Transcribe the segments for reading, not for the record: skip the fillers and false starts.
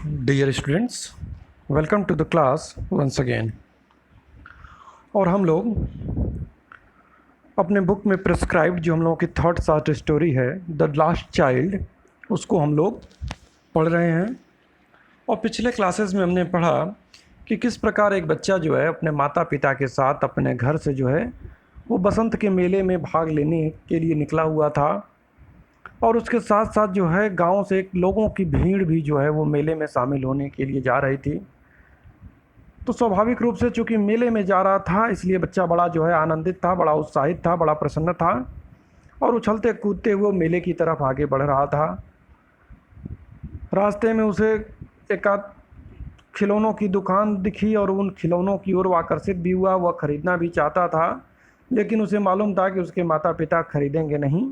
Dear students, welcome to the class once again. और हम लोग अपने बुक में प्रिस्क्राइब्ड जो हम लोगों की थर्ड शॉर्ट स्टोरी है द लास्ट चाइल्ड, उसको हम लोग पढ़ रहे हैं। और पिछले क्लासेस में हमने पढ़ा कि किस प्रकार एक बच्चा जो है अपने माता पिता के साथ अपने घर से जो है वो बसंत के मेले में भाग लेने के लिए निकला हुआ था। और उसके साथ साथ जो है गांव से एक लोगों की भीड़ भी जो है वो मेले में शामिल होने के लिए जा रही थी। तो स्वाभाविक रूप से चूंकि मेले में जा रहा था, इसलिए बच्चा बड़ा जो है आनंदित था, बड़ा उत्साहित था, बड़ा प्रसन्न था और उछलते कूदते हुए मेले की तरफ आगे बढ़ रहा था। रास्ते में उसे एक आध खिलौनों की दुकान दिखी और उन खिलौनों की ओर वो आकर्षित भी हुआ। वह खरीदना भी चाहता था, लेकिन उसे मालूम था कि उसके माता पिता खरीदेंगे नहीं,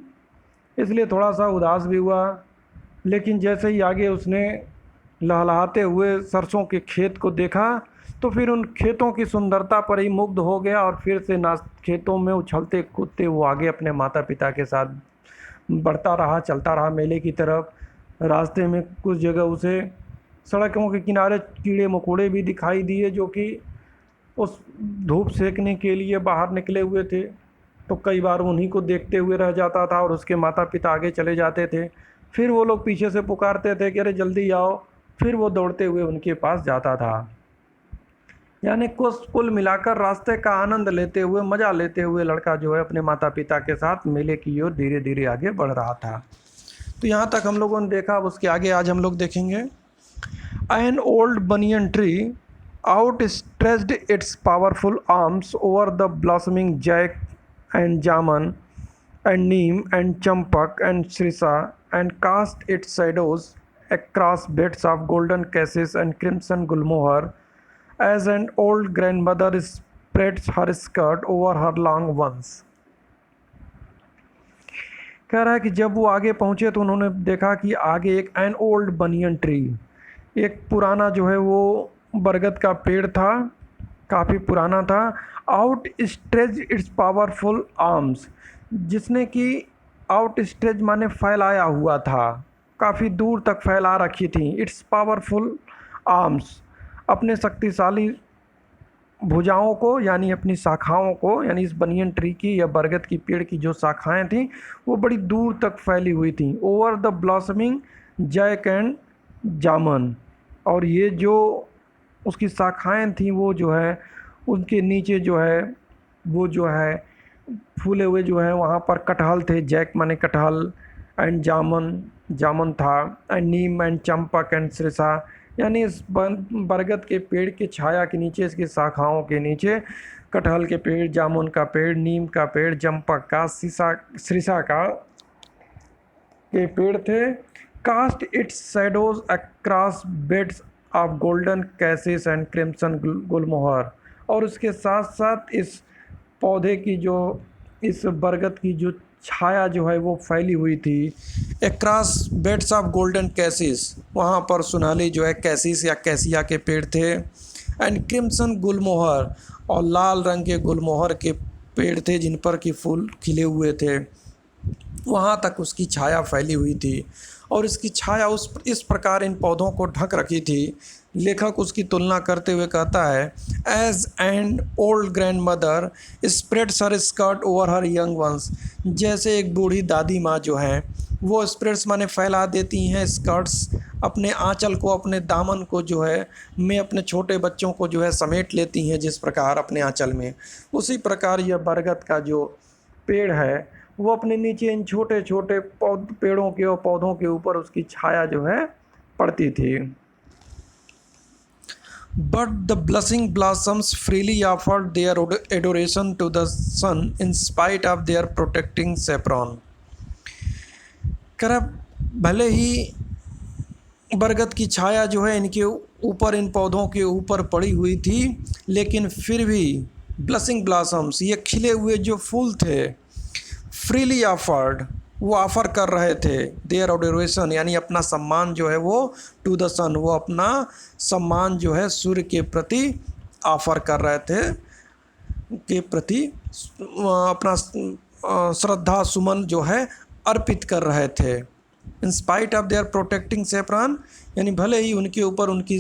इसलिए थोड़ा सा उदास भी हुआ। लेकिन जैसे ही आगे उसने लहलहाते हुए सरसों के खेत को देखा तो फिर उन खेतों की सुंदरता पर ही मुग्ध हो गया और फिर से ना खेतों में उछलते कूदते वो आगे अपने माता पिता के साथ बढ़ता रहा, चलता रहा मेले की तरफ। रास्ते में कुछ जगह उसे सड़कों के किनारे कीड़े मकोड़े भी दिखाई दिए जो कि उस धूप सेकने के लिए बाहर निकले हुए थे। तो कई बार उन्हीं को देखते हुए रह जाता था और उसके माता पिता आगे चले जाते थे। फिर वो लोग पीछे से पुकारते थे कि अरे जल्दी आओ, फिर वो दौड़ते हुए उनके पास जाता था। यानी कुल मिलाकर रास्ते का आनंद लेते हुए, मज़ा लेते हुए लड़का जो है अपने माता पिता के साथ मेले की ओर धीरे धीरे आगे बढ़ रहा था। तो यहाँ तक हम लोगों ने देखा। अब उसके आगे आज हम लोग देखेंगे। An old banyan tree outstretched its powerful arms over the blossoming jack and jamun and neem and champak and srisa and cast its shadows across beds of golden cassis and crimson gulmohar as an old grandmother spreads her skirt over her long ones। कह रहा है कि जब वो आगे पहुंचे तो उन्होंने देखा कि आगे एक एन ओल्ड बनियन ट्री, एक पुराना जो है वो बरगद का पेड़ था, काफ़ी पुराना था। Out stretch it's powerful arms, जिसने कि आउट स्ट्रेच माने फैलाया हुआ था, काफ़ी दूर तक फैला रखी थी। इट्स पावरफुल आर्म्स, अपने शक्तिशाली भुजाओं को यानी अपनी शाखाओं को, यानी इस बनियन ट्री की या बरगद की पेड़ की जो शाखाएं थीं वो बड़ी दूर तक फैली हुई थीं। Over the blossoming jack and jamun, और ये जो उसकी शाखाएं थीं वो जो है उनके नीचे जो है वो जो है फूले हुए जो है वहाँ पर कटहल थे। जैक माने कटहल, एंड जामन, जामन था, and Neem and Champak and सरिसा, यानी इस बरगद के पेड़ की छाया के नीचे, इसकी शाखाओं के नीचे कटहल के पेड़, जामुन का पेड़, नीम का पेड़, चंपक का, सरिसा का के पेड़ थे। Cast its shadows across beds of golden cassias and crimson gulmohar, और उसके साथ साथ इस पौधे की जो, इस बरगद की जो छाया जो है वो फैली हुई थी across beds of golden Cassis, वहाँ पर सुनहली जो है कैसिस या कैसिया के पेड़ थे, एंड क्रिम्सन गुलमोहर, और लाल रंग के गुलमोहर के पेड़ थे जिन पर कि फूल खिले हुए थे। वहाँ तक उसकी छाया फैली हुई थी और इसकी छाया इस प्रकार इन पौधों को ढक रखी थी। लेखक उसकी तुलना करते हुए कहता है, as and old grandmother spreads her skirt over her young ones, जैसे एक बूढ़ी दादी माँ जो है वो स्प्रेड्स माने फैला देती हैं स्कर्ट्स, अपने आंचल को, अपने दामन को जो है में अपने छोटे बच्चों को जो है समेट लेती हैं जिस प्रकार अपने आंचल में, उसी प्रकार यह बरगद का जो पेड़ है वो अपने नीचे इन छोटे छोटे पेड़ों के और पौधों के ऊपर उसकी छाया जो है पड़ती थी। But the blushing blossoms freely offered their adoration to the sun in spite of their protecting chaperon। कर भले ही बरगद की छाया जो है इनके ऊपर, इन पौधों के ऊपर पड़ी हुई थी, लेकिन फिर भी ब्लशिंग ब्लॉसम्स, ये खिले हुए जो फूल थे, फ्रीली ऑफर्ड, वो ऑफ़र कर रहे थे देयर एडोरेशन, यानी अपना सम्मान जो है वो टू द सन, वो अपना सम्मान जो है सूर्य के प्रति ऑफ़र कर रहे थे, के प्रति अपना श्रद्धा सुमन जो है अर्पित कर रहे थे। In spite of their protecting saffron, यानी भले ही उनके ऊपर उनकी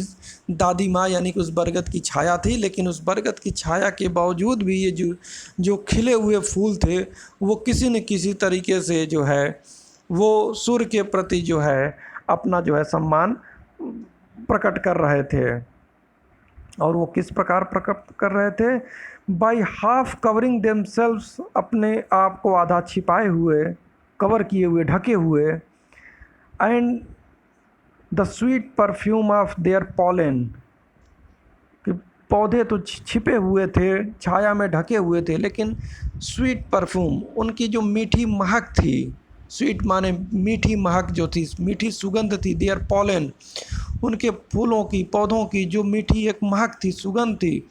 दादी माँ यानी कि उस बरगद की छाया थी, लेकिन उस बरगद की छाया के बावजूद भी ये जो जो खिले हुए फूल थे वो किसी न किसी तरीके से जो है वो सूर्य के प्रति जो है अपना जो है सम्मान प्रकट कर रहे थे। और वो किस प्रकार प्रकट कर रहे थे? बाई हाफ कवरिंग देमसेल्व्स, अपने आप को आधा छिपाए हुए, कवर किए हुए, ढके हुए, and the sweet perfume of their pollen, कि पौधे तो छिपे हुए थे, छाया में ढके हुए थे, लेकिन स्वीट परफ्यूम, उनकी जो मीठी महक थी, स्वीट माने मीठी महक जो थी, मीठी सुगंध थी, देयर पॉलन, उनके फूलों की, पौधों की जो मीठी एक महक थी, सुगंध थी,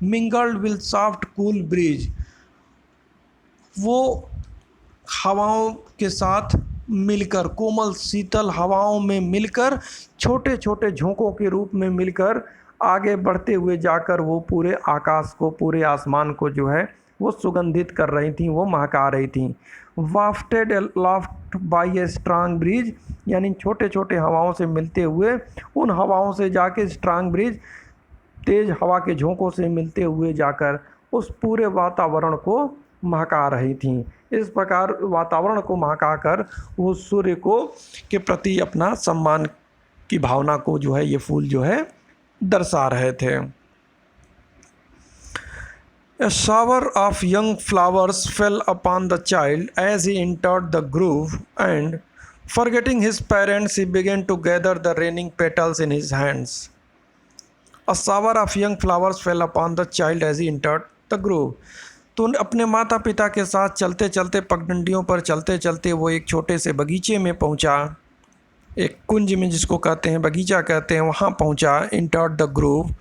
mingled with soft cool bridge, वो हवाओं के साथ मिलकर, कोमल शीतल हवाओं में मिलकर, छोटे छोटे झोंकों के रूप में मिलकर आगे बढ़ते हुए जाकर वो पूरे आकाश को, पूरे आसमान को जो है वो सुगंधित कर रही थी, वो महका रही थी। Wafted aloft by a strong breeze, यानी छोटे छोटे हवाओं से मिलते हुए, उन हवाओं से जाके स्ट्रांग ब्रीज, तेज हवा के झोंकों से मिलते हुए जाकर उस पूरे वातावरण को महका रही थी। इस प्रकार वातावरण को महका कर वो सूर्य को के प्रति अपना सम्मान की भावना को जो है ये फूल जो है दर्शा रहे थे। A shower of young flowers fell upon the child as he entered the grove, and forgetting his parents, he began to gather the raining petals in his hands. A shower of young flowers fell upon the child as he entered the grove. तो अपने माता पिता के साथ चलते चलते, पगडंडियों पर चलते चलते वो एक छोटे से बगीचे में पहुंचा, एक कुंज में जिसको कहते हैं, बगीचा कहते हैं, वहाँ पहुंचा, entered the grove।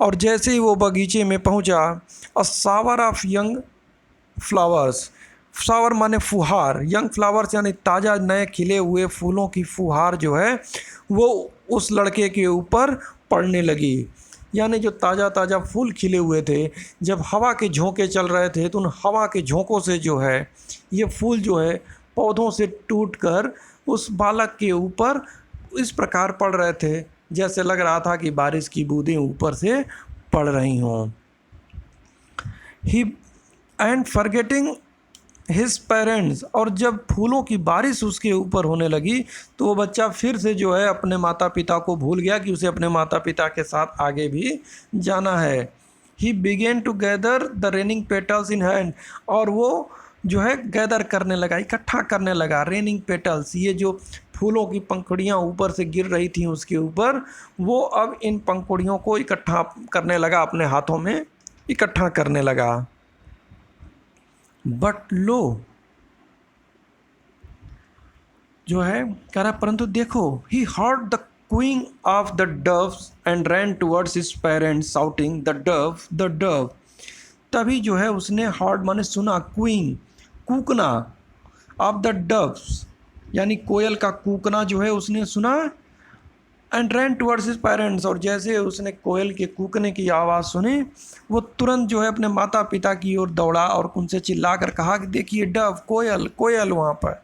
और जैसे ही वो बगीचे में पहुंचा, a shower of young flowers, shower माने फुहार, यंग फ्लावर्स यानी ताज़ा नए खिले हुए फूलों की फुहार जो है वो उस लड़के के ऊपर पड़ने लगी। यानी जो ताज़ा ताज़ा फूल खिले हुए थे, जब हवा के झोंके चल रहे थे तो उन हवा के झोंकों से जो है ये फूल जो है पौधों से टूटकर उस बालक के ऊपर इस प्रकार पड़ रहे थे जैसे लग रहा था कि बारिश की बूंदें ऊपर से पड़ रही हों। ही एंड फॉरगेटिंग हिज पेरेंट्स, और जब फूलों की बारिश उसके ऊपर होने लगी तो वो बच्चा फिर से जो है अपने माता पिता को भूल गया कि उसे अपने माता पिता के साथ आगे भी जाना है। He began to gather the raining petals in hand, और वो जो है गैदर करने लगा, इकट्ठा करने लगा, रेनिंग पेटल्स, ये जो फूलों की पंखुड़ियाँ ऊपर से गिर रही थी उसके ऊपर, वो अब इन पंखुड़ियों को इकट्ठा करने लगा, अपने हाथों में इकट्ठा करने लगा। बट लो, जो है कह रहा, परंतु देखो, he heard the cooing of the doves and ran towards his parents shouting the dove the dove. तभी जो है उसने हर्ड माने सुना, क्वीइंग कूकना, ऑफ द डव्स यानी कोयल का कूकना जो है उसने सुना, and ran towards his parents, और जैसे उसने कोयल के कूकने की आवाज़ सुनी वो तुरंत जो है अपने माता पिता की ओर दौड़ा और उनसे चिल्लाकर कहा कि देखिए डव, कोयल, कोयल वहाँ पर।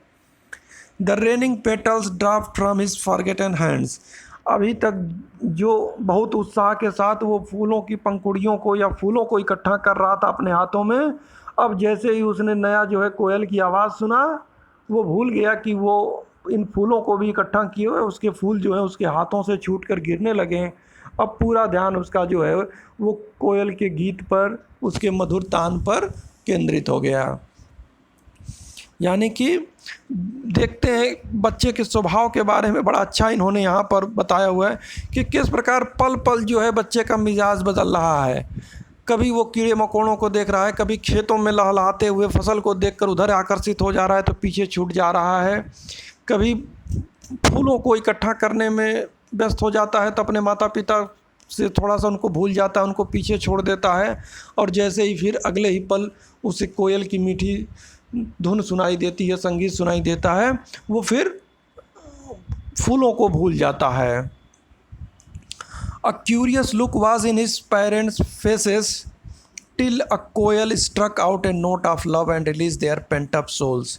The raining petals dropped from his forgotten hands, अभी तक जो बहुत उत्साह के साथ वो फूलों की पंखुड़ियों को या फूलों को इकट्ठा कर रहा था अपने हाथों में, अब जैसे ही उसने नया जो है कोयल की आवाज़ सुना वो भूल गया कि वो इन फूलों को भी इकट्ठा किए हुए, उसके फूल जो है उसके हाथों से छूट कर गिरने लगे। अब पूरा ध्यान उसका जो है वो कोयल के गीत पर, उसके मधुर तान पर केंद्रित हो गया। यानी कि देखते हैं बच्चे के स्वभाव के बारे में बड़ा अच्छा इन्होंने यहाँ पर बताया हुआ है कि किस प्रकार पल पल जो है बच्चे का मिजाज बदल रहा है। कभी वो कीड़े मकोड़ों को देख रहा है, कभी खेतों में लहलहाते हुए फसल को देखकर उधर आकर्षित हो जा रहा है तो पीछे छूट जा रहा है, कभी फूलों को इकट्ठा करने में व्यस्त हो जाता है तो अपने माता पिता से थोड़ा सा उनको भूल जाता है, उनको पीछे छोड़ देता है, और जैसे ही फिर अगले ही पल उसे कोयल की मीठी धुन सुनाई देती है, संगीत सुनाई देता है, वो फिर फूलों को भूल जाता है। A curious look was in his parents' faces till a coil struck out a note of love and released their pent-up souls.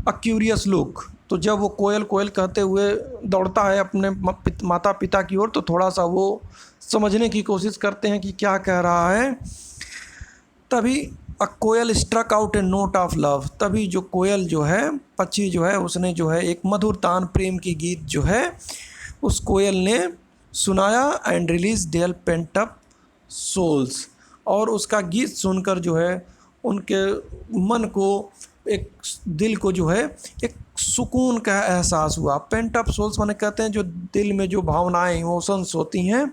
A curious look, तो जब वो कोयल कोयल कहते हुए दौड़ता है अपने माता पिता की ओर, तो थोड़ा सा वो समझने की कोशिश करते हैं कि क्या कह रहा है। तभी a koel struck out a note of love, तभी जो कोयल जो है, पक्षी जो है, उसने जो है एक मधुर तान प्रेम की गीत जो है उस कोयल ने सुनाया। And release their pent up souls, और उसका गीत सुनकर जो है उनके मन को, एक दिल को जो है एक सुकून का एहसास हुआ। पेंट अप सोल्स माने कहते हैं जो दिल में जो भावनाएं, इमोशंस होती हैं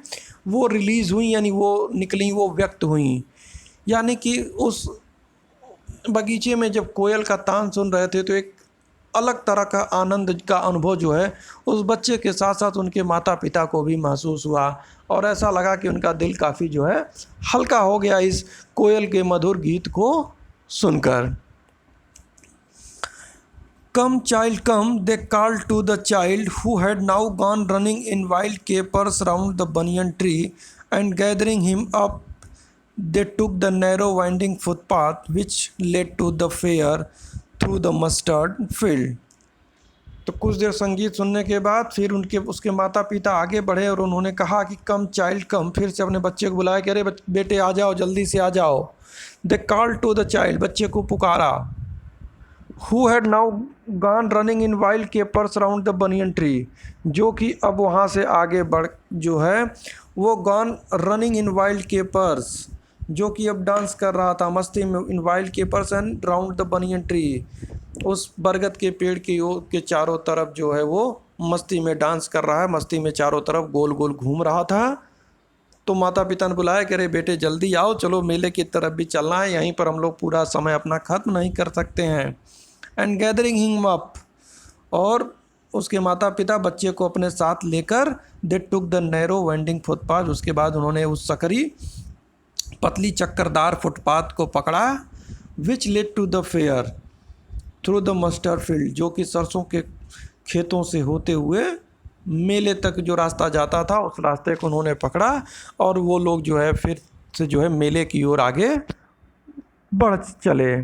वो रिलीज़ हुई, यानी वो निकली, वो व्यक्त हुई। यानी कि उस बगीचे में जब कोयल का तान सुन रहे थे तो एक अलग तरह का आनंद का अनुभव जो है उस बच्चे के साथ साथ उनके माता पिता को भी महसूस हुआ, और ऐसा लगा कि उनका दिल काफ़ी जो है हल्का हो गया इस कोयल के मधुर गीत को सुनकर। Come child come, they called to the child who had now gone running in wild capers round the banyan tree, and gathering him up they took the narrow winding footpath which led to the fair through the mustard field। तो कुछ देर संगीत सुनने के बाद फिर उसके माता पिता आगे बढ़े और उन्होंने कहा कि कम चाइल्ड कम, फिर से अपने बच्चे को बुलाया कि अरे बेटे आ जाओ, जल्दी से आ जाओ। They called to the child, बच्चे को पुकारा। Who had now gone running in wild capers round the banyan tree, जो कि अब वहाँ से आगे बढ़ जो है वो gone running in wild capers, जो कि अब डांस कर रहा था मस्ती में, इन wild capers and round the banyan tree, उस बरगद के पेड़ के चारों तरफ जो है वो मस्ती में डांस कर रहा है, मस्ती में चारों तरफ गोल गोल घूम रहा था। तो माता पिता ने बुलाया कि अरे बेटे जल्दी आओ, चलो मेले की तरफ भी चलना है, यहीं पर हम लोग पूरा समय अपना ख़त्म नहीं कर सकते हैं। एंड गैदरिंग हिम अप, और उसके माता पिता बच्चे को अपने साथ लेकर they took the narrow winding footpath, उसके बाद उन्होंने उस सकरी पतली चक्करदार फुटपाथ को पकड़ा। Which led to the fair through the mustard field, जो कि सरसों के खेतों से होते हुए मेले तक जो रास्ता जाता था उस रास्ते को उन्होंने पकड़ा, और वो लोग जो है फिर से जो है मेले की ओर आगे बढ़ चले।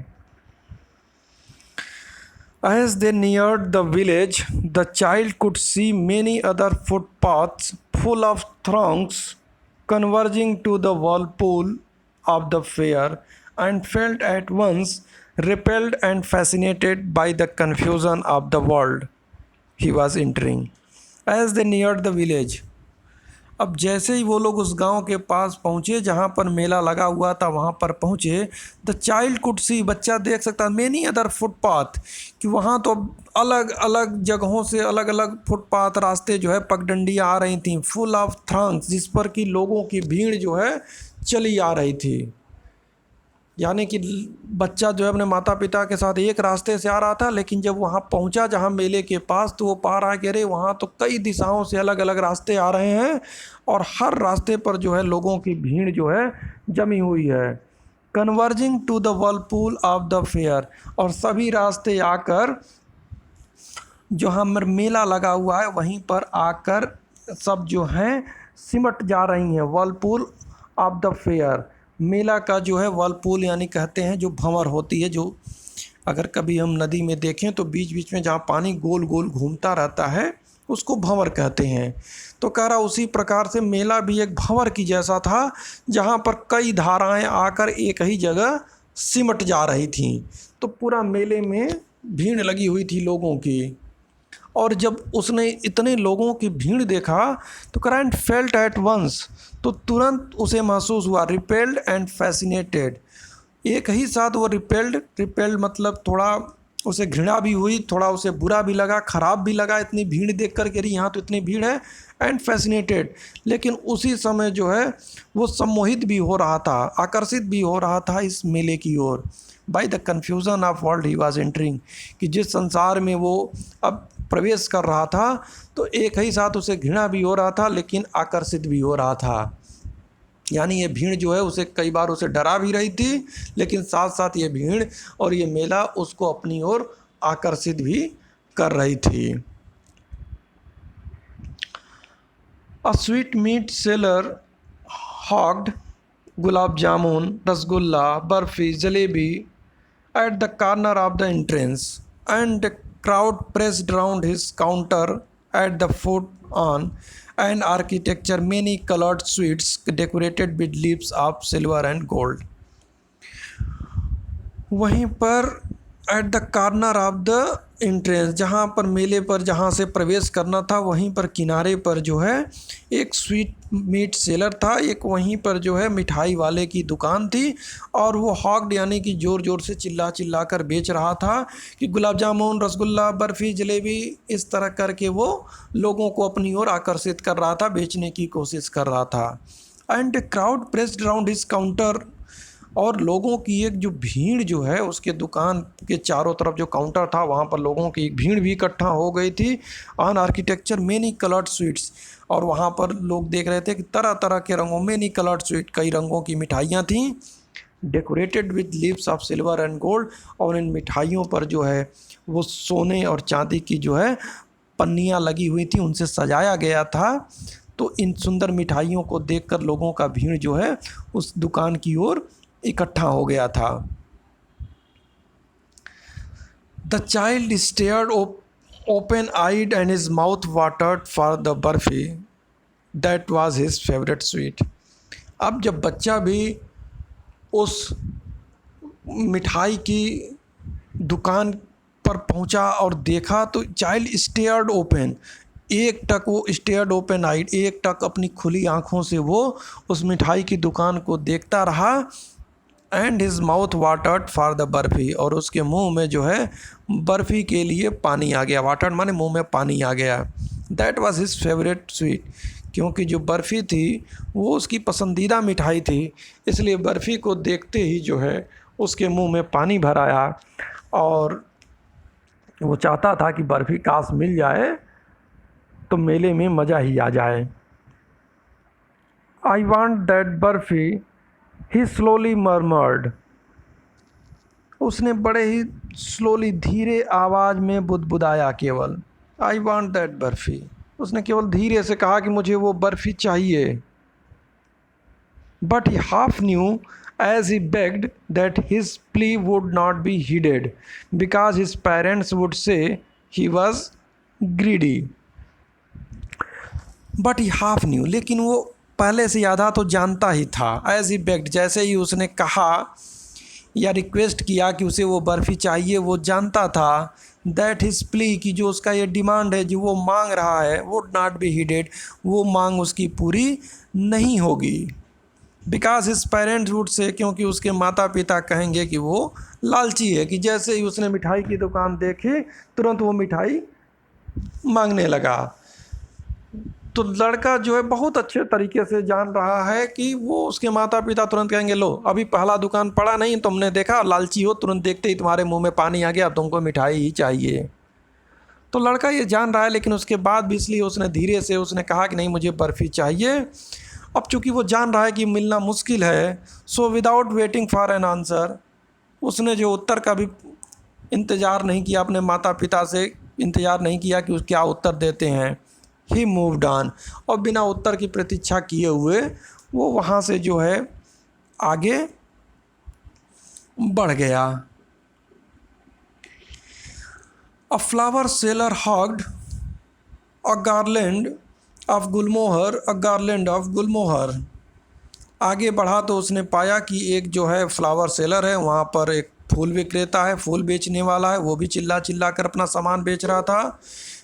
As they neared the village, the child could see many other footpaths full of throngs converging to the whirlpool of the fair, and felt at once repelled and fascinated by the confusion of the world he was entering. As they neared the village, अब जैसे ही वो लोग उस गांव के पास पहुँचे जहाँ पर मेला लगा हुआ था, वहाँ पर पहुँचे, द चाइल्ड कुड सी, बच्चा देख सकता मेनी अदर फुटपाथ, कि वहाँ तो अलग अलग जगहों से अलग अलग फुटपाथ रास्ते जो है पगडंडियाँ आ रही थी, फुल ऑफ थ्रंग्स, जिस पर कि लोगों की भीड़ जो है चली आ रही थी। यानी कि बच्चा जो है अपने माता पिता के साथ एक रास्ते से आ रहा था, लेकिन जब वहाँ पहुँचा जहाँ मेले के पास, तो वो पा रहा है कि अरे वहाँ तो कई दिशाओं से अलग अलग रास्ते आ रहे हैं, और हर रास्ते पर जो है लोगों की भीड़ जो है जमी हुई है। Converging to the whirlpool of the fair, और सभी रास्ते आकर जहाँ मेला लगा हुआ है वहीं पर आकर सब जो हैं सिमट जा रही हैं। whirlpool ऑफ द फेयर, मेला का जो है whirlpool यानी कहते हैं जो भंवर होती है, जो अगर कभी हम नदी में देखें तो बीच बीच में जहाँ पानी गोल गोल घूमता रहता है उसको भंवर कहते हैं। तो कह रहा उसी प्रकार से मेला भी एक भंवर की जैसा था, जहाँ पर कई धाराएं आकर एक ही जगह सिमट जा रही थीं। तो पूरा मेले में भीड़ लगी हुई थी लोगों की, और जब उसने इतने लोगों की भीड़ देखा तो करंट फेल्ट एट वंस, तो तुरंत उसे महसूस हुआ, रिपेल्ड एंड फैसिनेटेड, एक ही साथ वो रिपेल्ड मतलब थोड़ा उसे घृणा भी हुई, थोड़ा उसे बुरा भी लगा, ख़राब भी लगा इतनी भीड़ देख कर के, यहाँ तो इतनी भीड़ है, एंड फैसिनेटेड, लेकिन उसी समय जो है वो सम्मोहित भी हो रहा था, आकर्षित भी हो रहा था इस मेले की ओर, by the confusion of world he was entering, कि जिस संसार में वो अब प्रवेश कर रहा था तो एक ही साथ उसे घृणा भी हो रहा था लेकिन आकर्षित भी हो रहा था। यानी ये भीड़ जो है उसे कई बार उसे डरा भी रही थी, लेकिन साथ साथ ये भीड़ और ये मेला उसको अपनी ओर आकर्षित भी कर रही थी। A sweetmeat seller hawked gulab jamun, rasgulla, barfi, jalebi at the corner of the entrance, and crowd pressed around his counter at the foot on an architecture many colored suites decorated with leaves of silver and gold. वहीं पर eight the corner of the entrance, जहाँ पर मेले पर जहाँ से प्रवेश करना था वहीं पर किनारे पर जो है एक स्वीट मीट सेलर था, एक वहीं पर जो है मिठाई वाले की दुकान थी और वो हॉक्ड यानी कि ज़ोर ज़ोर से चिल्ला चिल्ला कर बेच रहा था कि गुलाब जामुन, रसगुल्ला, बर्फ़ी, जलेबी, इस तरह करके वो लोगों को अपनी ओर आकर्षित कर रहा था, बेचने की कोशिश कर रहा था। And crowd pressed around his counter, और लोगों की एक जो भीड़ जो है उसके दुकान के चारों तरफ जो काउंटर था वहाँ पर लोगों की एक भीड़ भी इकट्ठा हो गई थी। On architecture many coloured sweets, और वहाँ पर लोग देख रहे थे कि तरह तरह के रंगों, मेनी कलर्ड स्वीट, कई रंगों की मिठाइयाँ थीं, decorated with leaves of silver and gold, और इन मिठाइयों पर जो है वो सोने और चांदी की जो है पन्नियाँ लगी हुई थी, उनसे सजाया गया था। तो इन सुंदर मिठाइयों को देखकर लोगों का भीड़ जो है उस दुकान की ओर इकट्ठा हो गया था। The child stared open eyed and his mouth watered for the barfi that was his favourite sweet. अब जब बच्चा भी उस मिठाई की दुकान पर पहुंचा और देखा तो चाइल्ड स्टेयर्ड ओपन, एक टक वो स्टेयर्ड ओपन आइड, एक टक अपनी खुली आंखों से वो उस मिठाई की दुकान को देखता रहा। And his mouth watered for the barfi, और उसके मुंह में जो है बर्फ़ी के लिए पानी आ गया। वाटर्ड माने मुंह में पानी आ गया। That was his favourite sweet, क्योंकि जो बर्फ़ी थी वो उसकी पसंदीदा मिठाई थी, इसलिए बर्फ़ी को देखते ही जो है उसके मुंह में पानी भर आया और वो चाहता था कि बर्फ़ी काश मिल जाए तो मेले में मज़ा ही आ जाए। I want that barfi, he slowly murmured, उसने बड़े ही स्लोली, धीरे आवाज़ में बुदबुदाया केवल। आई वांट दैट बर्फ़ी, उसने केवल धीरे से कहा कि मुझे वो बर्फ़ी चाहिए। But he half knew as he begged that his plea would not be heeded because his parents would say he was greedy. But he half knew, लेकिन वो पहले से आधा तो जानता ही था। एज ही बेग्ड, जैसे ही उसने कहा या रिक्वेस्ट किया कि उसे वो बर्फ़ी चाहिए, वो जानता था दैट हिज प्ली, कि जो उसका ये डिमांड है, जो वो मांग रहा है, वुड नॉट बी हीडेड, वो मांग उसकी पूरी नहीं होगी। बिकॉज हिज पेरेंट्स वुड से, क्योंकि उसके माता पिता कहेंगे कि वो लालची है, कि जैसे ही उसने मिठाई की दुकान देखी तुरंत वो मिठाई मांगने लगा। तो लड़का जो है बहुत अच्छे तरीके से जान रहा है कि वो उसके माता पिता तुरंत कहेंगे, लो अभी पहला दुकान पड़ा नहीं, तुमने देखा, लालची हो, तुरंत देखते ही तुम्हारे मुंह में पानी आ गया, अब तुमको मिठाई ही चाहिए। तो लड़का ये जान रहा है, लेकिन उसके बाद भी इसलिए उसने धीरे से उसने कहा कि नहीं, मुझे बर्फ़ी चाहिए। अब चूँकि वो जान रहा है कि मिलना मुश्किल है, so without waiting for an answer, उसने जो उत्तर का भी इंतज़ार नहीं किया, अपने माता पिता से इंतज़ार नहीं किया कि क्या उत्तर देते हैं। ही मूव्ड ऑन, और बिना उत्तर की प्रतीक्षा किए हुए वो वहाँ से जो है आगे बढ़ गया। A flower seller hawked a garland of gulmohar, a garland of gulmohar. आगे बढ़ा तो उसने पाया कि एक जो है फ्लावर सेलर है, वहाँ पर एक फूल विक्रेता है, फूल बेचने वाला है, वो भी चिल्ला चिल्ला कर अपना सामान बेच रहा था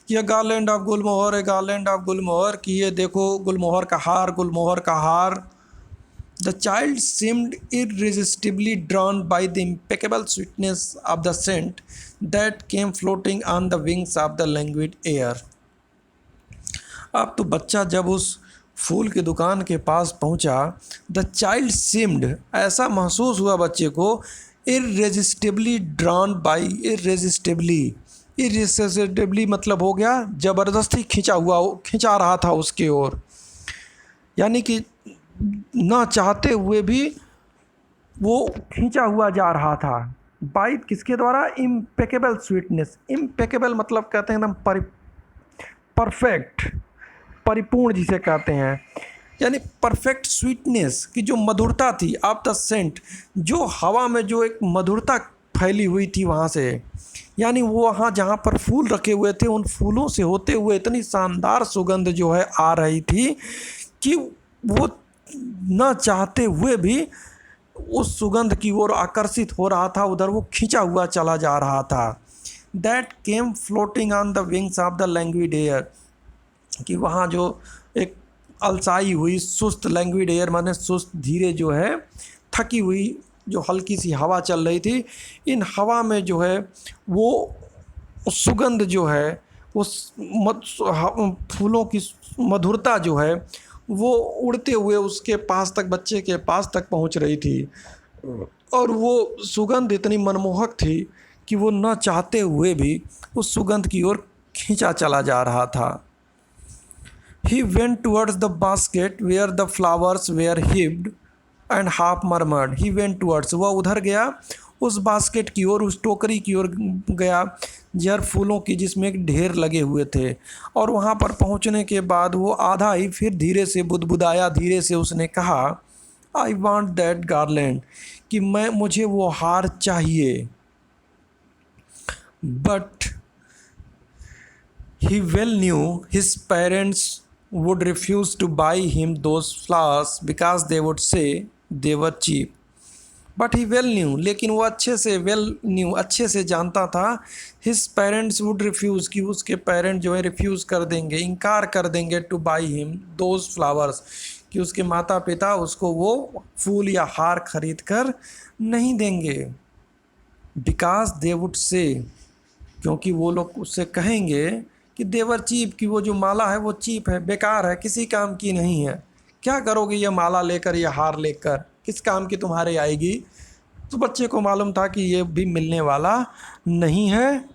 कि ये गार्लैंड ऑफ गुलमोहर है, गार्लैंड ऑफ गुलमोहर, कि ये देखो गुलमोहर का हार, गुलमोहर का हार। The child seemed irresistibly drawn by the impeccable sweetness of the scent that came floating on the wings of the languid air. अब तो बच्चा जब उस फूल की दुकान के पास पहुंचा, द चाइल्ड सीम्ड, ऐसा महसूस हुआ बच्चे को, irresistibly drawn by, irresistibly मतलब हो गया ज़बरदस्ती खिंचा रहा था उसके ओर, यानी कि ना चाहते हुए भी वो खींचा हुआ जा रहा था। बाई किसके द्वारा? Impeccable sweetness. इम्पेकेबल मतलब कहते हैं एकदम परफेक्ट, परिपूर्ण जिसे कहते हैं, यानी परफेक्ट स्वीटनेस की जो मधुरता थी ऑफ द सेंट, जो हवा में जो एक मधुरता फैली हुई थी वहाँ से। यानी वो वहाँ जहाँ पर फूल रखे हुए थे उन फूलों से होते हुए इतनी शानदार सुगंध जो है आ रही थी कि वो न चाहते हुए भी उस सुगंध की ओर आकर्षित हो रहा था, उधर वो खींचा हुआ चला जा रहा था। That came floating on the wings of the languid air, कि वहाँ जो एक अलसाई हुई सुस्त लैंग्विड एयर माने सुस्त धीरे जो है थकी हुई जो हल्की सी हवा चल रही थी, इन हवा में जो है वो सुगंध जो है उस फूलों की मधुरता जो है वो उड़ते हुए उसके पास तक, बच्चे के पास तक पहुंच रही थी। और वो सुगंध इतनी मनमोहक थी कि वो न चाहते हुए भी उस सुगंध की ओर खींचा चला जा रहा था। He went towards the basket where the flowers were heaped and half murmured. He went towards, वह उधर गया उस बास्केट की ओर, उस टोकरी की ओर गया जर फूलों की जिसमें एक ढेर लगे हुए थे। और वहाँ पर पहुँचने के बाद वो आधा ही फिर धीरे से बुदबुदाया, धीरे से उसने कहा आई वांट दैट गार्लैंड, कि मुझे वो हार चाहिए। But he well knew his parents would refuse to buy him those flowers because they would say they were cheap. But he well new, लेकिन वो अच्छे से जानता था हिज पेरेंट्स वुड रिफ्यूज़, कि उसके पेरेंट जो है रिफ्यूज़ कर देंगे, इनकार कर देंगे two by him those flowers, कि उसके माता पिता उसको वो फूल या हार खरीद कर नहीं देंगे। बिकॉज दे वुड से, क्योंकि वो लोग उससे कहेंगे कि देवर चीप, की वो जो माला है वो चीप है, बेकार है, किसी काम की नहीं है, क्या करोगे ये माला लेकर, ये हार लेकर, किस काम की तुम्हारे आएगी। तो बच्चे को मालूम था कि ये भी मिलने वाला नहीं है।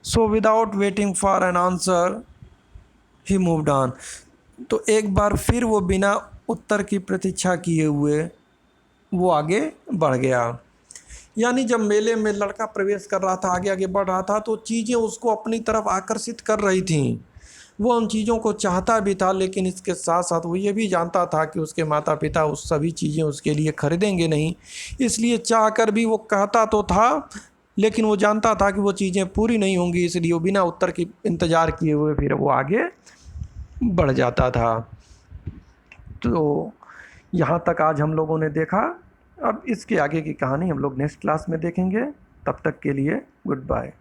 So without waiting for an answer he moved on, तो एक बार फिर वो बिना उत्तर की प्रतीक्षा किए हुए वो आगे बढ़ गया। यानी जब मेले में लड़का प्रवेश कर रहा था, आगे आगे बढ़ रहा था, तो चीज़ें उसको अपनी तरफ आकर्षित कर रही थीं। वो उन चीज़ों को चाहता भी था, लेकिन इसके साथ साथ वो ये भी जानता था कि उसके माता पिता उस सभी चीज़ें उसके लिए खरीदेंगे नहीं, इसलिए चाह कर भी वो कहता तो था, लेकिन वो जानता था कि वो चीज़ें पूरी नहीं होंगी, इसलिए वो बिना उत्तर की इंतज़ार किए हुए फिर वो आगे बढ़ जाता था। तो यहाँ तक आज हम लोगों ने देखा। अब इसके आगे की कहानी हम लोग नेक्स्ट क्लास में देखेंगे। तब तक के लिए गुड बाय।